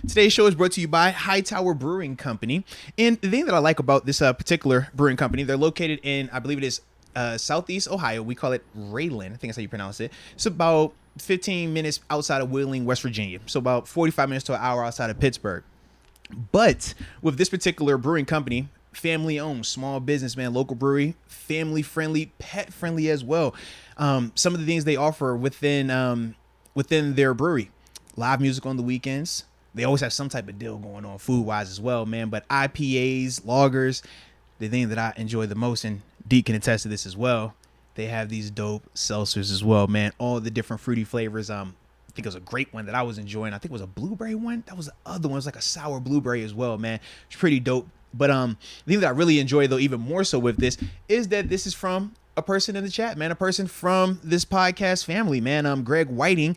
Today's show is brought to you by Hightower Brewing Company. And the thing that I like about this particular brewing company, they're located in, I believe it is Southeast Ohio. We call it Rayland. I think that's how you pronounce it. It's about 15 minutes outside of Wheeling, West Virginia. So about 45 minutes to an hour outside of Pittsburgh. But with this particular brewing company, family owned, small business, man, local brewery, family friendly, pet friendly as well. Some of the things they offer within their brewery: live music on the weekends. They always have some type of deal going on food wise as well, man. But IPAs, lagers, the thing that I enjoy the most, and Deke can attest to this as well, they have these dope seltzers as well, man. All the different fruity flavors. I think it was a grape one that I was enjoying. I think it was a blueberry one. That was the other one. It was like a sour blueberry as well, man. It's pretty dope. But the thing that I really enjoy, though, even more so with this, is that this is from a person in the chat, man, a person from this podcast family, man. Greg Whiting,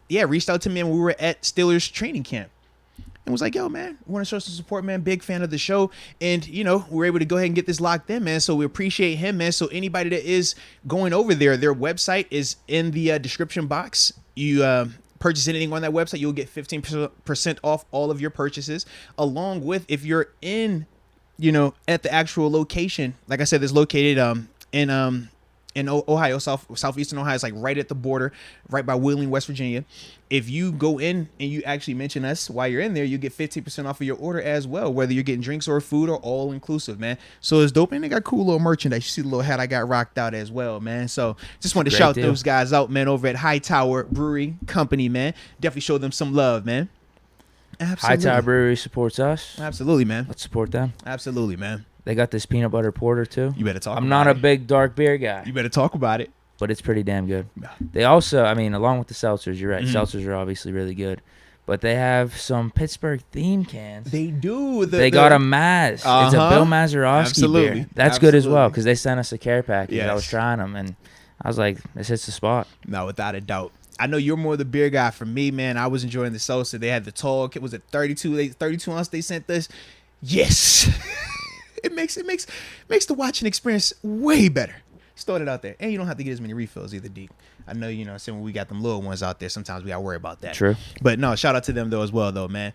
reached out to me when we were at Steelers training camp and was like, yo, man, we want to show some support, man. Big fan of the show. And, we were able to go ahead and get this locked in, man. So we appreciate him, man. So anybody that is going over there, their website is in the description box. You purchase anything on that website, you'll get 15% off all of your purchases, along with if you're in, at the actual location. Like I said, it's located in Ohio, southeastern Ohio. It's like right at the border, right by Wheeling, West Virginia. If you go in and you actually mention us while you're in there, you get 15% off of your order as well, whether you're getting drinks or food or all inclusive, man. So it's dope. And they got cool little merchandise. You see the little hat I got rocked out as well, man. So just wanted to shout those guys out, man, over at Hightower Brewing Company, man. Definitely show them some love, man. Absolutely. Hightower Brewery supports us. Absolutely, man. Let's support them. Absolutely, man. They got this peanut butter porter too. You better talk about it. I'm not a big dark beer guy. You better talk about it. But it's pretty damn good. They also, along with the seltzers, you're right. Seltzers are obviously really good. But they have some Pittsburgh theme cans. They do. They got a Maz. It's a Bill Mazeroski beer. That's good as well, because they sent us a care package. Yes. I was trying them, and I was like, this hits the spot. No, without a doubt. I know you're more the beer guy. For me, man, I was enjoying the seltzer. They had the tall, was it 32 ounce they sent us? Yes. It makes the watching experience way better. Start it out there. And you don't have to get as many refills either, Deke. I know, when we got them little ones out there, sometimes we got to worry about that. True. But no, shout out to them, though, as well, though, man.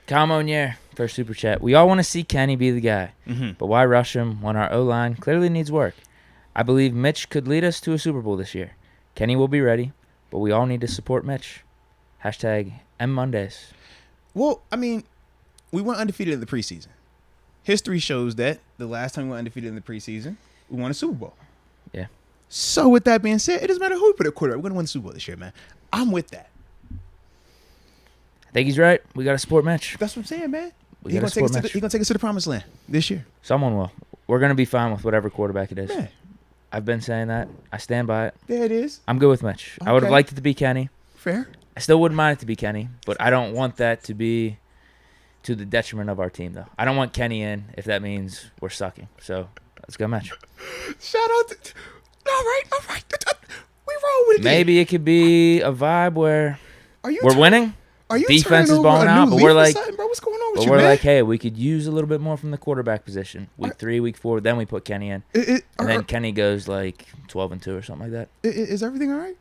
Calmonier, first super chat. We all want to see Kenny be the guy, but why rush him when our O-line clearly needs work? I believe Mitch could lead us to a Super Bowl this year. Kenny will be ready, but we all need to support Mitch. #MMondays. Well, we weren't undefeated in the preseason. History shows that the last time we were undefeated in the preseason, we won a Super Bowl. Yeah. So with that being said, it doesn't matter who we put at quarterback. We're going to win the Super Bowl this year, man. I'm with that. I think he's right. We got to support Mitch. That's what I'm saying, man. He's going to take us to the promised land this year. Someone will. We're going to be fine with whatever quarterback it is. Man. I've been saying that. I stand by it. There it is. I'm good with Mitch. Okay. I would have liked it to be Kenny. Fair. I still wouldn't mind it to be Kenny, but I don't want that to be to the detriment of our team, though. I don't want Kenny in if that means we're sucking. So let's go Mitch. Shout out to... All right. We roll with it. Maybe it could be a vibe where we're winning. Are you defense is balling out, but we're like, bro, what's going on with you, like, hey, we could use a little bit more from the quarterback position. Week 3, week 4, then we put Kenny in, and then Kenny goes like 12-2 or something like that. Is everything all right?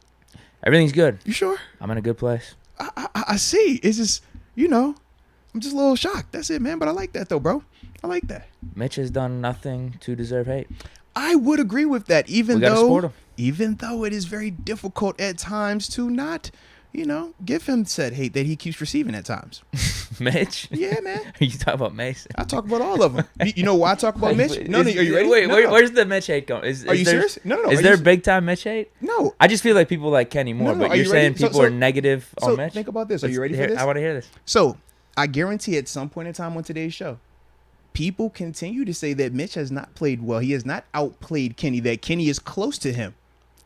Everything's good. You sure? I'm in a good place. I see. It's just, I'm just a little shocked. That's it, man. But I like that though, bro. I like that. Mitch has done nothing to deserve hate. I would agree with that, even though it is very difficult at times to not, give him said hate that he keeps receiving at times. Mitch? Yeah, man. Are you talking about Mason? I talk about all of them. You know why I talk about Mitch? No, are you ready? Wait, where's the Mitch hate going? Are you serious? No. Is there big time Mitch hate? No. I just feel like people like Kenny more, but you're saying people are negative on Mitch? Think about this. Are you ready for this? I want to hear this. So, I guarantee at some point in time on today's show, people continue to say that Mitch has not played well. He has not outplayed Kenny, that Kenny is close to him.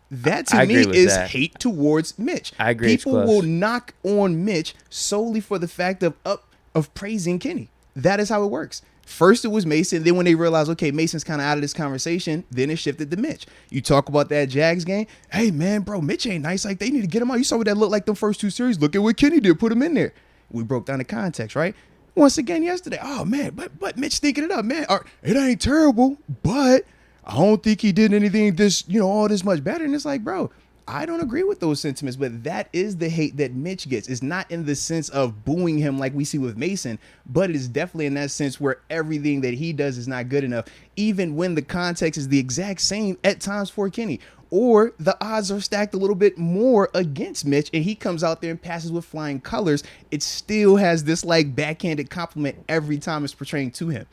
That to me is hate towards Mitch. I agree. People will knock on Mitch solely for the fact of praising Kenny. That is how it works. First it was Mason, then when they realized, okay, Mason's kind of out of this conversation, then it shifted to Mitch. You talk about that Jags game. Hey, man, bro, Mitch ain't nice. Like, they need to get him out. You saw what that looked like them first 2 series. Look at what Kenny did. Put him in there. We broke down the context, right? Once again yesterday, oh, man, but Mitch thinking it up, man. It ain't terrible, but I don't think he did anything all this much better. And it's like, bro, I don't agree with those sentiments, but that is the hate that Mitch gets. It's not in the sense of booing him like we see with Mason, but it is definitely in that sense where everything that he does is not good enough, even when the context is the exact same at times for Kenny. Or the odds are stacked a little bit more against Mitch, and he comes out there and passes with flying colors. It still has this like backhanded compliment every time it's portraying to him.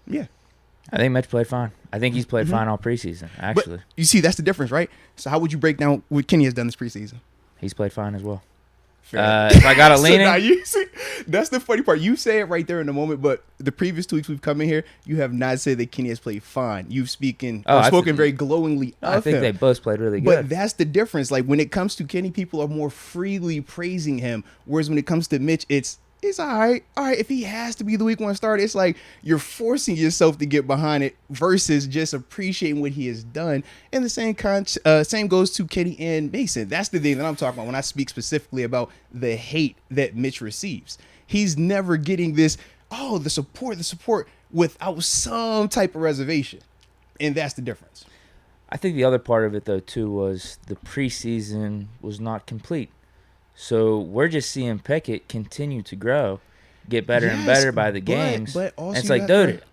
Yeah. I think Mitch played fine. I think he's played fine all preseason, actually. But you see, that's the difference, right? So how would you break down what Kenny has done this preseason? He's played fine as well. If I got a leaning. So now you see, that's the funny part. You say it right there in the moment, but the previous 2 weeks we've come in here, you have not said that Kenny has played fine. You've spoken very glowingly of him. I think they both played really good. But that's the difference. Like when it comes to Kenny, people are more freely praising him, whereas when it comes to Mitch, it's all right. All right, if he has to be the week 1 starter, it's like you're forcing yourself to get behind it versus just appreciating what he has done. And the same goes to Kenny and Mason. That's the thing that I'm talking about when I speak specifically about the hate that Mitch receives. He's never getting this, the support without some type of reservation. And that's the difference. I think the other part of it, though, too, was the preseason was not complete. So we're just seeing Pickett continue to grow, get better and better by the games. But also and it's like, dude,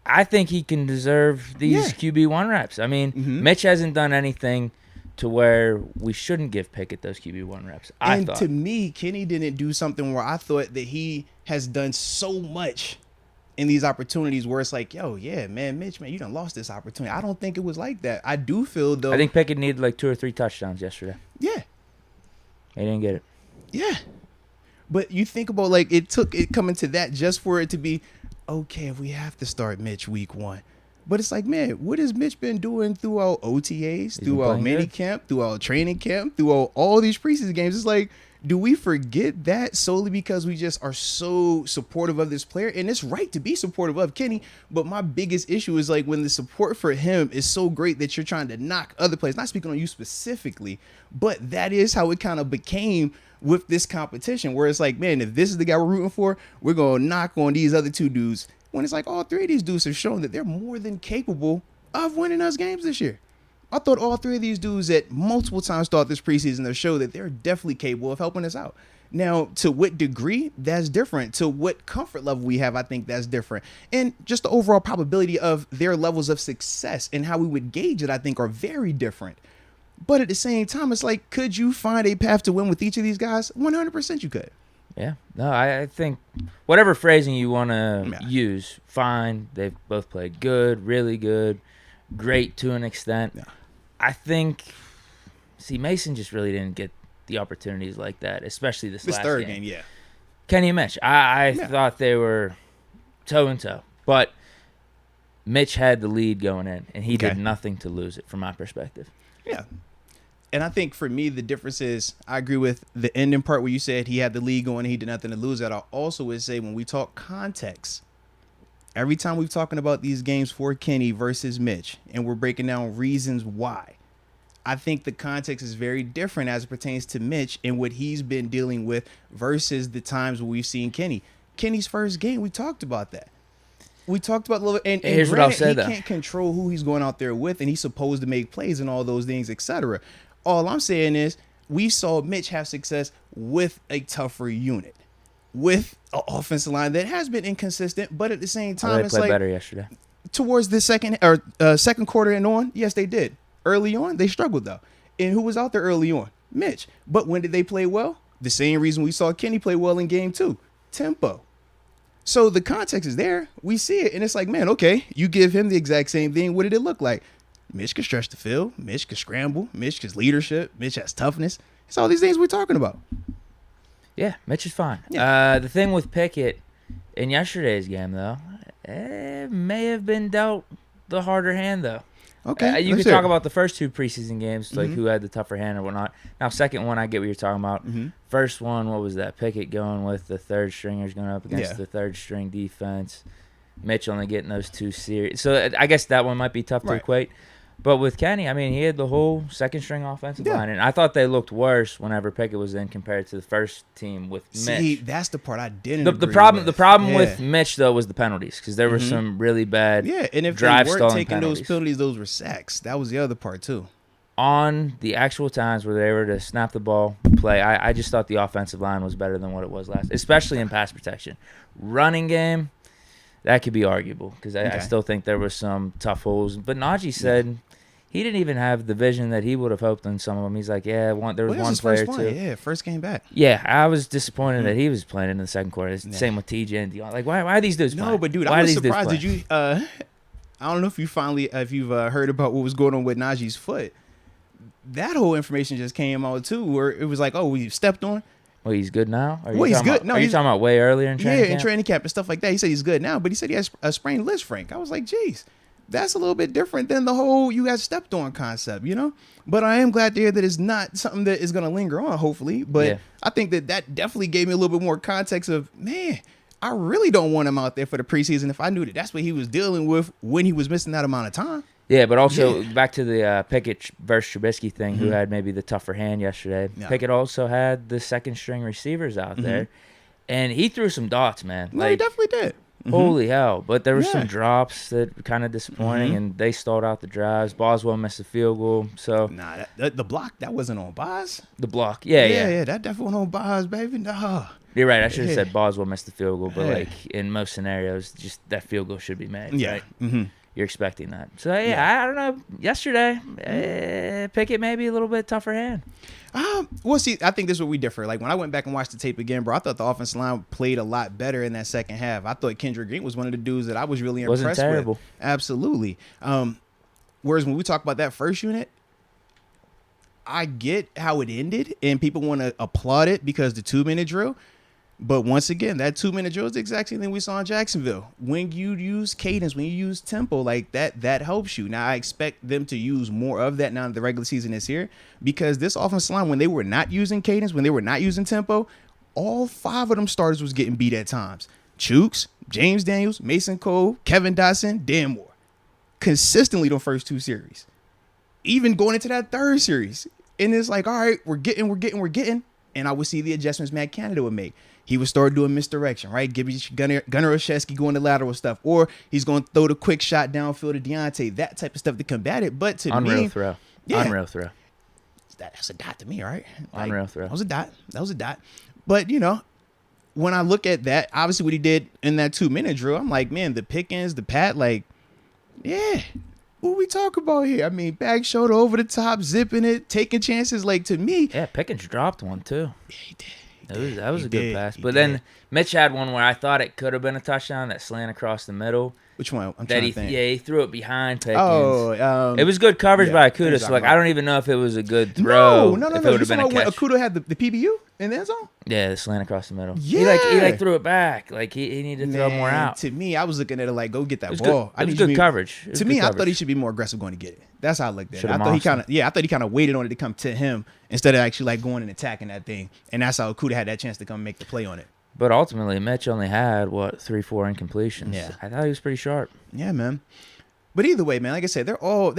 I think he can deserve these QB1 reps. I mean, Mitch hasn't done anything to where we shouldn't give Pickett those QB1 reps. I thought. To me, Kenny didn't do something where I thought that he has done so much in these opportunities where it's like, Mitch, you done lost this opportunity. I don't think it was like that. I do feel, though. I think Pickett needed like 2 or 3 touchdowns yesterday. Yeah. He didn't get it. Yeah. But you think about like it took it coming to that just for it to be okay if we have to start Mitch week 1. But it's like, man, what has Mitch been doing throughout OTAs, throughout minicamp, throughout training camp, throughout all these preseason games? It's like, do we forget that solely because we just are so supportive of this player? And it's right to be supportive of Kenny, but my biggest issue is like when the support for him is so great that you're trying to knock other players, not speaking on you specifically, but that is how it kind of became with this competition where it's like, man, if this is the guy we're rooting for, we're going to knock on these other 2 dudes. When it's like all 3 of these dudes have shown that they're more than capable of winning us games this year. I thought all 3 of these dudes at multiple times throughout this preseason have showed that they're definitely capable of helping us out. Now, to what degree, that's different. To what comfort level we have, I think that's different. And just the overall probability of their levels of success and how we would gauge it, I think, are very different. But at the same time, it's like, could you find a path to win with each of these guys? 100% you could. Yeah. No, I think whatever phrasing you want to use, fine. They've both played good, really good, great to an extent. Yeah. I think, Mason just really didn't get the opportunities like that, especially this last third game. Yeah. Kenny and Mitch, I thought they were toe-and-toe. But Mitch had the lead going in, and he did nothing to lose it from my perspective. Yeah. And I think for me, the difference is I agree with the ending part where you said he had the lead going and he did nothing to lose. That I also would say when we talk context, every time we're talking about these games for Kenny versus Mitch and we're breaking down reasons why, I think the context is very different as it pertains to Mitch and what he's been dealing with versus the times where we've seen Kenny. Kenny's first game, we talked about that. We talked about a little, and here's what I'll say, he can't control who he's going out there with, and he's supposed to make plays and all those things, etc. All I'm saying is we saw Mitch have success with a tougher unit, with an offensive line that has been inconsistent, but at the same time, it's like better yesterday. Towards the second quarter and on, yes, they did. Early on, they struggled though. And who was out there early on? Mitch. But when did they play well? The same reason we saw Kenny play well in game 2. Tempo. So the context is there. We see it. And it's like, man, okay, you give him the exact same thing. What did it look like? Mitch can stretch the field. Mitch can scramble. Mitch has leadership. Mitch has toughness. It's all these things we're talking about. Yeah, Mitch is fine. Yeah. The thing with Pickett in yesterday's game, though, it may have been dealt the harder hand, though. Okay. You could talk about the first 2 preseason games, like who had the tougher hand or whatnot. Now, second one, I get what you're talking about. First one, what was that? Pickett going with the third stringers going up against the third string defense. Mitch only getting those 2 series. So I guess that one might be tough to equate. But with Kenny, I mean, he had the whole second string offensive line. And I thought they looked worse whenever Pickett was in compared to the first team with Mitch. See, that's the part I didn't agree The problem with Mitch, though, was the penalties because there were some really bad and if drive they weren't taking those penalties, those were sacks. That was the other part, too. on the actual times where they were to snap the ball, play, I just thought the offensive line was better than what it was last, especially in pass protection. Running game, that could be arguable because I still think there were some tough holes. But Najee said he didn't even have the vision that he would have hoped in some of them. He's like, there was one player too. Yeah, first game back. Yeah, I was disappointed that he was playing in the second quarter. Same with TJ and Dion. Like, why are these dudes playing? No, but dude, I was surprised. Did you? I don't know if you've heard about what was going on with Najee's foot. That whole information just came out too, where it was like, oh, we stepped on. Well, he's good now? He's good. Are you talking about way earlier in training camp? Yeah, in training camp and stuff like that. He said he's good now, but he said he has a sprained Liz Frank. I was like, geez, that's a little bit different than the whole you guys stepped on concept, you know? But I am glad to hear that it's not something that is going to linger on, hopefully. But I think that definitely gave me a little bit more context of, man, I really don't want him out there for the preseason if I knew that that's what he was dealing with when he was missing that amount of time. Yeah, but also back to the Pickett versus Trubisky thing, who had maybe the tougher hand yesterday. Yeah. Pickett also had the second-string receivers out there, and he threw some dots, man. No, he definitely did. Holy hell. But there were some drops that were kind of disappointing, and they stalled out the drives. Boswell missed a field goal. So nah, the block, that wasn't on Boz. The block, yeah. That definitely wasn't on Boz, baby. No. You're right. I should have said Boswell missed the field goal, but like in most scenarios, just that field goal should be made, right? You're expecting that. So, I don't know. Yesterday, Pickett maybe a little bit tougher hand. Well, see, I think this is where we differ. Like, when I went back and watched the tape again, bro, I thought the offensive line played a lot better in that second half. I thought Kendrick Green was one of the dudes that I was really impressed Wasn't terrible. With. Absolutely. Whereas when we talk about that first unit, I get how it ended, and people want to applaud it because the 2-minute drill. But once again, that 2-minute drill is the exact same thing we saw in Jacksonville. When you use cadence, when you use tempo, like that helps you. Now, I expect them to use more of that now that the regular season is here, because this offensive line, when they were not using cadence, when they were not using tempo, all 5 of them starters was getting beat at times. Chooks, James Daniels, Mason Cole, Kevin Dotson, Dan Moore. Consistently the first 2 series. Even going into that 3rd series. And it's like, all right, we're getting. And I would see the adjustments Matt Canada would make. He would start doing misdirection, right? Give you Gunnar Olszewski going to lateral stuff. Or he's going to throw the quick shot downfield to Deontay. That type of stuff to combat it. But to me... Unreal throw. Unreal throw. That's a dot to me, right? Unreal throw. That was a dot. But, you know, when I look at that, obviously what he did in that 2-minute drill, I'm like, man, the Pickens, the Pat, like, yeah... What we talk about here? I mean, back shoulder over the top, zipping it, taking chances. Like, to me, Pickens dropped one too. Yeah, he did. That was a good pass. But then Mitch had one where I thought it could have been a touchdown, that slant across the middle. Which one? I'm trying to think. Yeah, he threw it behind Pickens. Oh, it was good coverage by Akuda. So like, I don't even know if it was a good throw. No. If it would have been a catch. Akuda had the PBU in the end zone. Yeah, the slant across the middle. Yeah, he threw it back. Like he needed to throw more out. To me, I was looking at it like, go get that ball. It was good coverage. To me, I thought he should be more aggressive going to get it. That's how I looked at it. I thought he kind of waited on it to come to him instead of actually like going and attacking that thing. And that's how Akuda had that chance to come make the play on it. But ultimately, Mitch only had 3-4 incompletions. Yeah. I thought he was pretty sharp. Yeah, man. But either way, man, like I said, they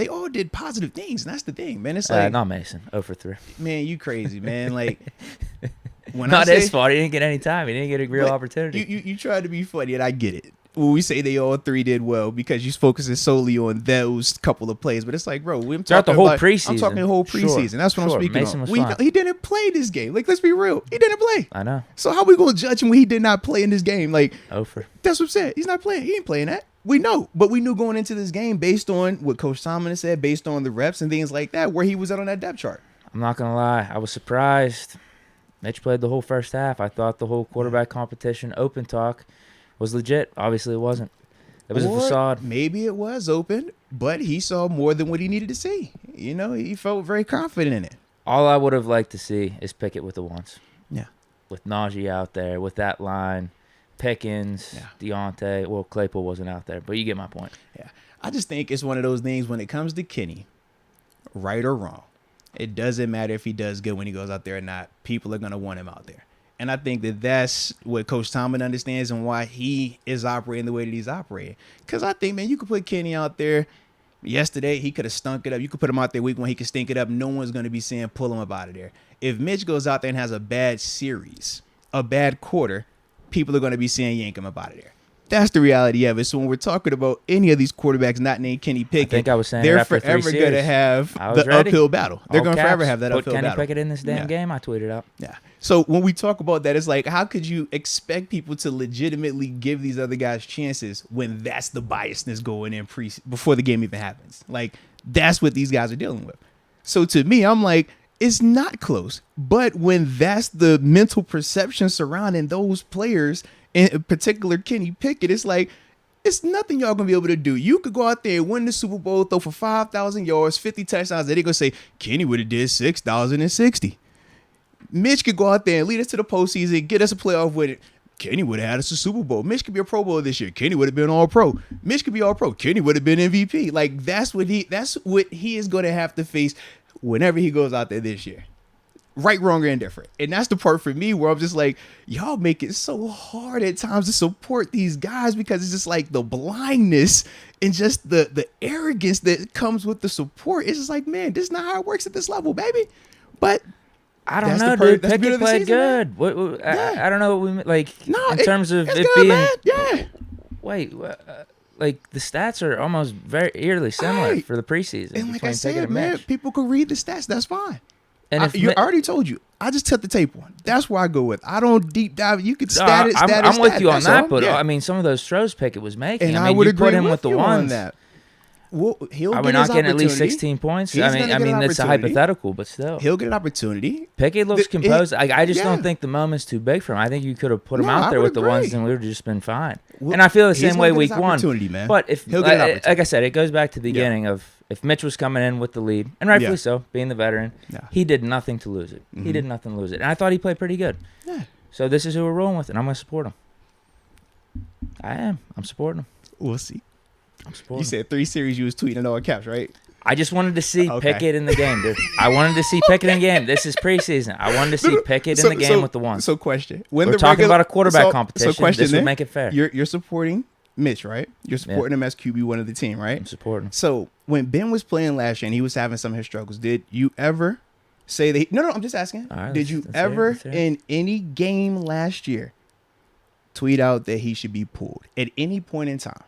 all did positive things, and that's the thing, man. It's like not Mason, 0-for-3. Man, you crazy, man. Like when not his fault. He didn't get any time. He didn't get a real opportunity. You tried to be funny, and I get it. When we say they all 3 did well because you're focusing solely on those couple of plays, but it's like, bro, I'm talking the whole preseason. I'm talking the whole preseason. Sure. That's what I'm speaking Mason on. Was fine. He didn't play this game. Like, let's be real, he didn't play. I know. So how we gonna judge him when he did not play in this game? Like, over. That's what I'm saying. He's not playing. He ain't playing that. We know, but we knew going into this game based on what Coach Tomlin said, based on the reps and things like that, where he was at on that depth chart. I'm not gonna lie, I was surprised. Mitch played the whole first half. I thought the whole quarterback competition open talk was legit. Obviously, it wasn't. It was a facade. Maybe it was open, but he saw more than what he needed to see. You know, he felt very confident in it. All I would have liked to see is Pickett with the ones. Yeah. With Najee out there, with that line, Pickens, Deontay. Well, Claypool wasn't out there, but you get my point. Yeah. I just think it's one of those things when it comes to Kenny, right or wrong, it doesn't matter if he does good when he goes out there or not. People are going to want him out there. And I think that that's what Coach Tomlin understands and why he is operating the way that he's operating. Because I think, man, you could put Kenny out there yesterday. He could have stunk it up. You could put him out there week 1. He could stink it up. No one's going to be saying pull him up out of there. If Mitch goes out there and has a bad series, a bad quarter, people are going to be saying yank him up out of there. That's the reality of it. So when we're talking about any of these quarterbacks not named Kenny Pickett, think I was saying they're it after 3 forever going to series. have I was the ready. uphill battle. They're All going to caps. forever have that Put uphill Kenny battle. Pickett in this damn game. I tweeted out. Yeah. So when we talk about that, it's like, how could you expect people to legitimately give these other guys chances when that's the biasness going in before the game even happens? Like, that's what these guys are dealing with. So to me, I'm like, it's not close. But when that's the mental perception surrounding those players, in particular Kenny Pickett, it's like, it's nothing y'all gonna be able to do. You could go out there and win the Super Bowl, throw for 5,000 yards, 50 touchdowns, and they're gonna say Kenny would have did 6,060. Mitch could go out there and lead us to the postseason, get us a playoff with it. Kenny would have had us a Super Bowl. Mitch could be a Pro Bowl this year. Kenny would have been All Pro. Mitch could be All Pro. Kenny would have been MVP. Like, that's what he is gonna have to face whenever he goes out there this year. Right, wrong, or indifferent. And that's the part for me where I'm just like, y'all make it so hard at times to support these guys because it's just like the blindness and just the arrogance that comes with the support. It's just like, man, this is not how it works at this level, baby. But I don't that's know, the part- dude. that's the beauty Pickett of the played season, man. good. What Yeah. I don't know what we like No, in terms of it's it good, being. man. Yeah. Wait, like the stats are almost very eerily similar Right. for the preseason. And like between I Pickett said, and man, Mitch. people can read the stats. That's fine. And I if already told you. I just took the tape on. That's where I go with. I don't deep dive. You could No, stat it, I'm with you on that's that, all. but Yeah. I mean, some of those throws Pickett was making. And I mean, would you agree put him with the you on ones. that. Well, he'll Are get we not his getting at least opportunity. 16 points? He's I gonna mean, get an it's a opportunity. hypothetical, but still. He'll get an opportunity. Pickett looks composed. I just yeah. don't think the moment's too big for him. I think you could have put him No, out I there would with the ones, agree. and we would have just been fine. Well, And I feel the he's same gonna way get his week one. opportunity, man. But if, He'll get an like opportunity. I said, it goes back to the beginning of if Mitch was coming in with the lead, and rightfully Yeah. so, being the veteran, Yeah. he did nothing to lose it. He did nothing to lose it. And I thought he played pretty good. Yeah. So this is who we're rolling with, and I'm going to support him. I am. I'm supporting him. We'll see. I'm supporting You him. said 3 series you was tweeting in all caps, right? I just wanted to see Okay. Pickett in the game, dude. I wanted to see Pickett in the game. This is preseason. I wanted to see Pickett in the game with the ones. So question. When We're the talking regular- about a quarterback so competition. question This would then, make it fair. You're supporting Mitch, right? You're supporting him as QB1 of the team, right? I'm supporting him. So when Ben was playing last year and he was having some of his struggles, did you ever say that? No, I'm just asking. All right, Did you let's hear it, ever let's hear it. in any game last year tweet out that he should be pulled at any point in time?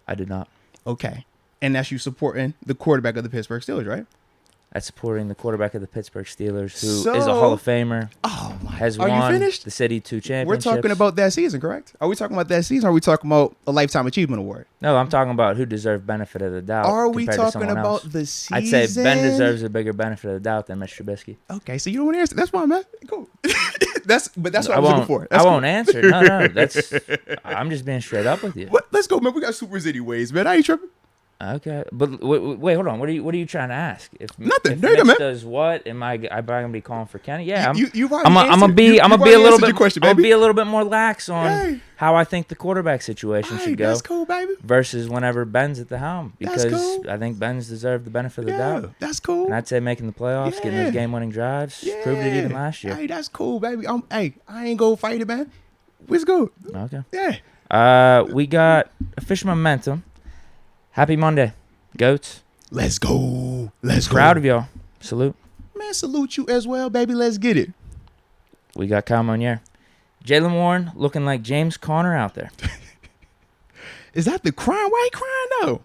I did not. Okay. And that's you supporting the quarterback of the Pittsburgh Steelers, right? That's supporting the quarterback of the Pittsburgh Steelers, who is So- a Hall of Famer, Oh my! has Are won you finished? the City 2 We're championships. talking about that season, correct? Are we talking about that season? Or are we talking about a lifetime achievement award? No, I'm talking about who deserved benefit of the doubt. Are we compared to talking someone about else. the season? I'd say Ben deserves a bigger benefit of the doubt than Mitch Trubisky. Okay, so you don't want to answer. That's fine, man. Cool. that's what I was won't, looking for. That's I cool. won't answer. No, that's. I'm just being straight up with you. What? Let's go, man. We got supers anyways, man. I ain't tripping. Okay, but wait, hold on. What are you trying to ask? If Nothing. If There you go, Mitch man. does what? Am I gonna be calling for Kenny? Yeah, You've already I'm gonna answered. be You've a already little answered bit. your question, I'm gonna baby. be a little bit more lax on Hey. how I think the quarterback situation Hey, should go that's cool, baby. versus whenever Ben's at the helm, That's because cool. I think Ben's deserved the benefit of the Yeah, doubt. that's cool. And I'd say making the playoffs, getting those Yeah. game-winning drives, proved it even last year. Hey, that's cool, baby. I ain't gonna fight it, man. It's good. Okay. Yeah. We got official momentum. Happy Monday, goats. Let's go. Let's go. Proud of y'all. Salute. Man, salute you as well, baby. Let's get it. We got Kyle Monier. Jalen Warren looking like James Conner out there. Is that the crying? Why he crying though?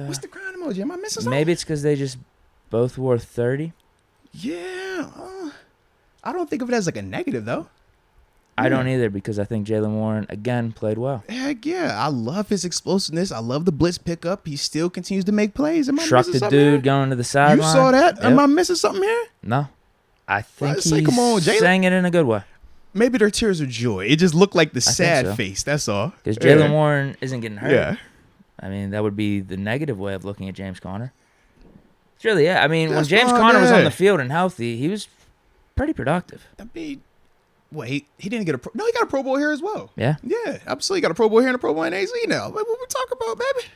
What's the crying emoji? Am I missing something? Maybe it's because they just both wore 30. Yeah. I don't think of it as like a negative though. I don't either, because I think Jalen Warren, again, played well. Heck yeah. I love his explosiveness. I love the blitz pickup. He still continues to make plays. Am I Trucked missing the something dude here? going to the sideline. You saw that? Yep. Am I missing something here? No. I think Let's he's say, come on, Jalen. saying it in a good way. Maybe they're tears of joy. It just looked like the think sad so. face. That's all. Because Jalen Warren isn't getting hurt. Yeah. I mean, that would be the negative way of looking at James Conner. It's really, yeah. I mean, That's when James fine, Conner was on yeah. the field and healthy, he was pretty productive. I mean, wait, he didn't get he got a Pro Bowl here as well. Yeah. Yeah, absolutely got a Pro Bowl here and a Pro Bowl in AZ now. What we talking about, baby?